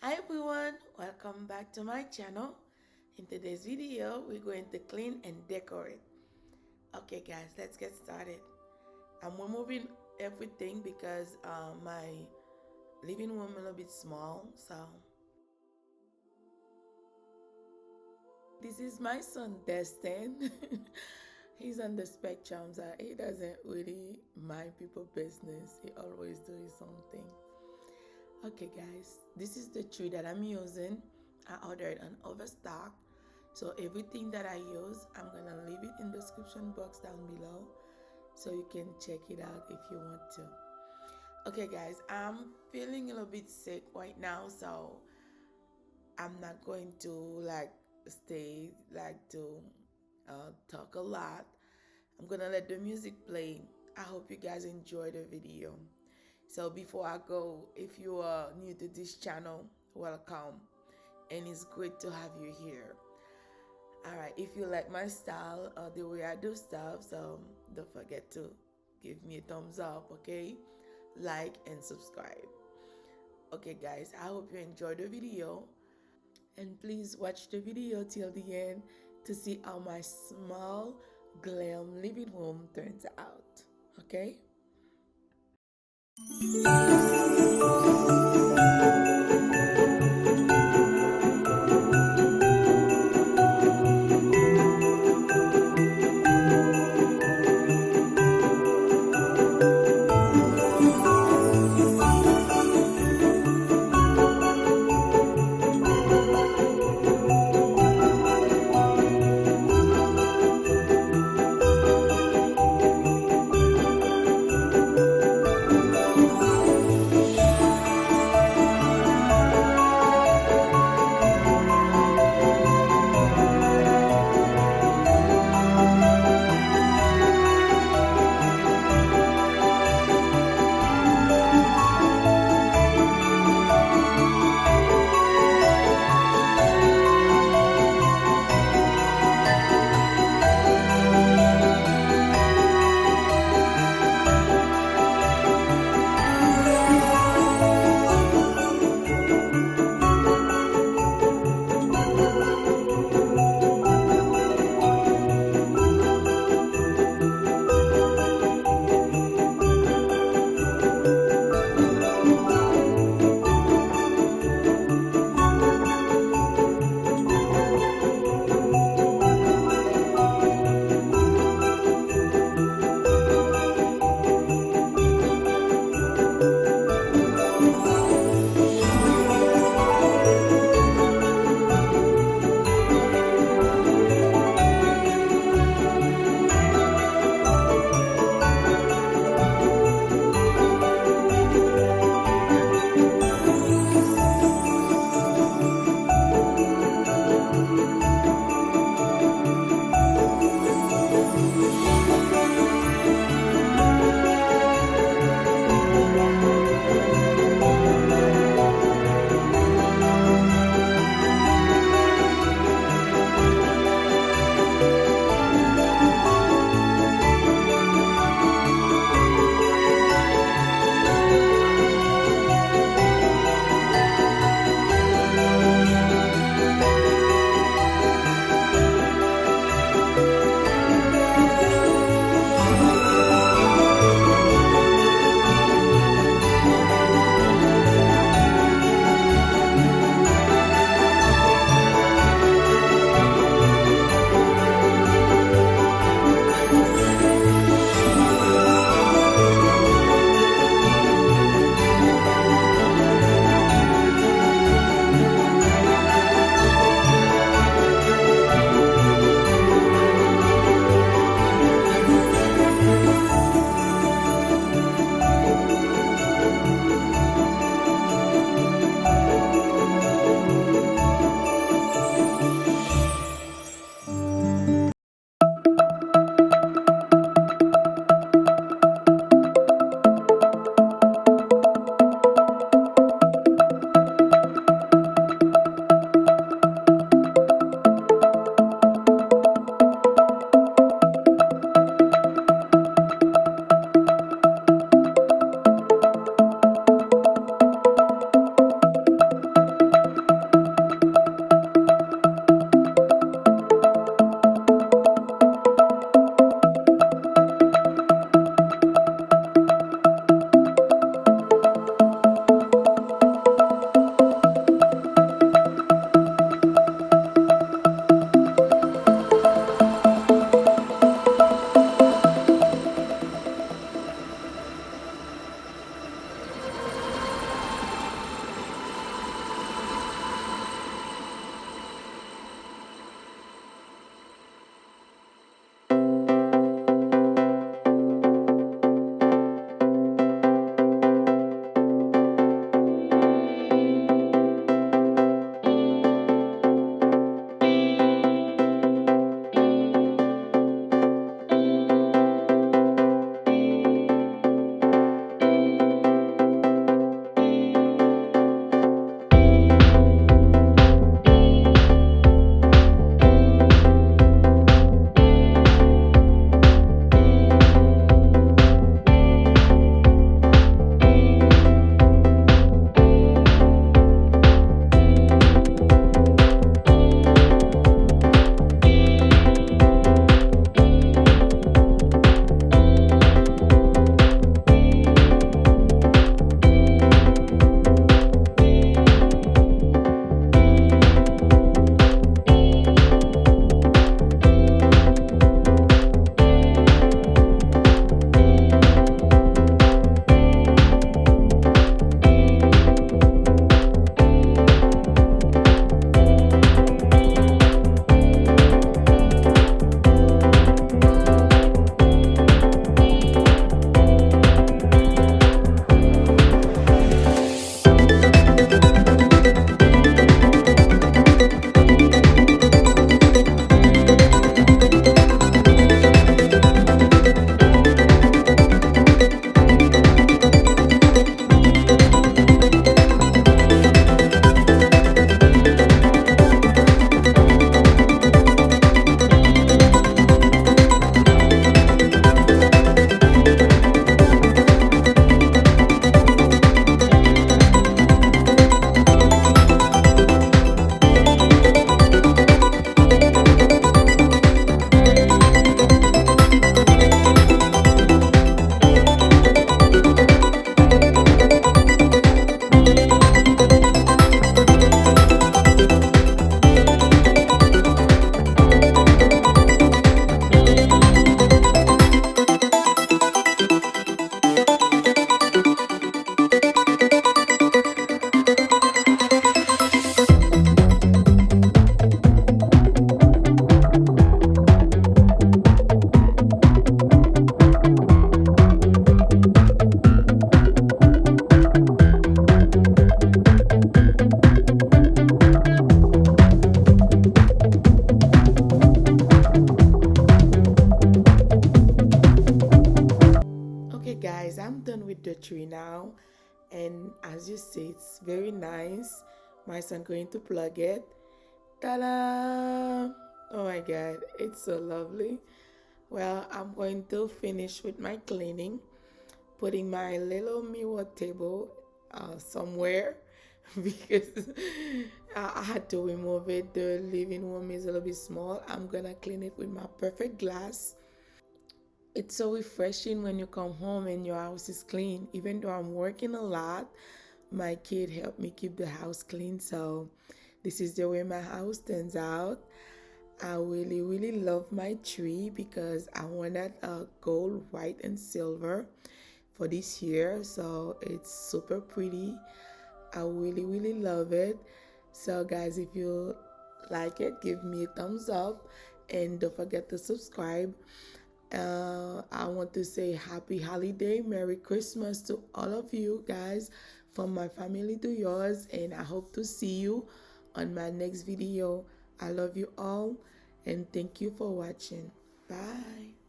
Hi everyone, welcome back to my channel. In today's video, we're going to clean and decorate. Okay guys, let's get started. I'm removing everything because my living room is a little bit small. So this is my son Destin. He's on the spectrum, so he doesn't really mind people business. He always doing something. Okay guys, this is the tree that I'm using. I ordered an overstock. So everything that I use, I'm gonna leave it in the description box down below so you can check it out if you want to. Okay guys, I'm feeling a little bit sick right now, so I'm not going to stay to talk a lot. I'm gonna let the music play. I hope you guys enjoy the video. So before I go, if you are new to this channel, welcome, and it's great to have you here. All right, if you like my style or the way I do stuff, so don't forget to give me a thumbs up, okay? Like and subscribe. Okay guys, I hope you enjoyed the video, and please watch the video till the end to see how my small glam living room turns out, okay? as you see, it's very nice. My son going to plug it. Ta-da! Oh my god, it's so lovely. Well, I'm going to finish with my cleaning, putting my little mirror table somewhere because I had to remove it. The living room is a little bit small. I'm gonna clean it with my perfect glass. It's so refreshing when you come home and your house is clean. Even though I'm working a lot, my kid helped me keep the house clean. So this is the way my house turns out. I really, really love my tree because I wanted gold, white, and silver for this year. So it's super pretty. I really, really love it. So, guys, if you like it, give me a thumbs up and don't forget to subscribe. I want to say happy holiday, Merry Christmas to all of you guys, from my family to yours, and I hope to see you on my next video. I love you all and thank you for watching. Bye.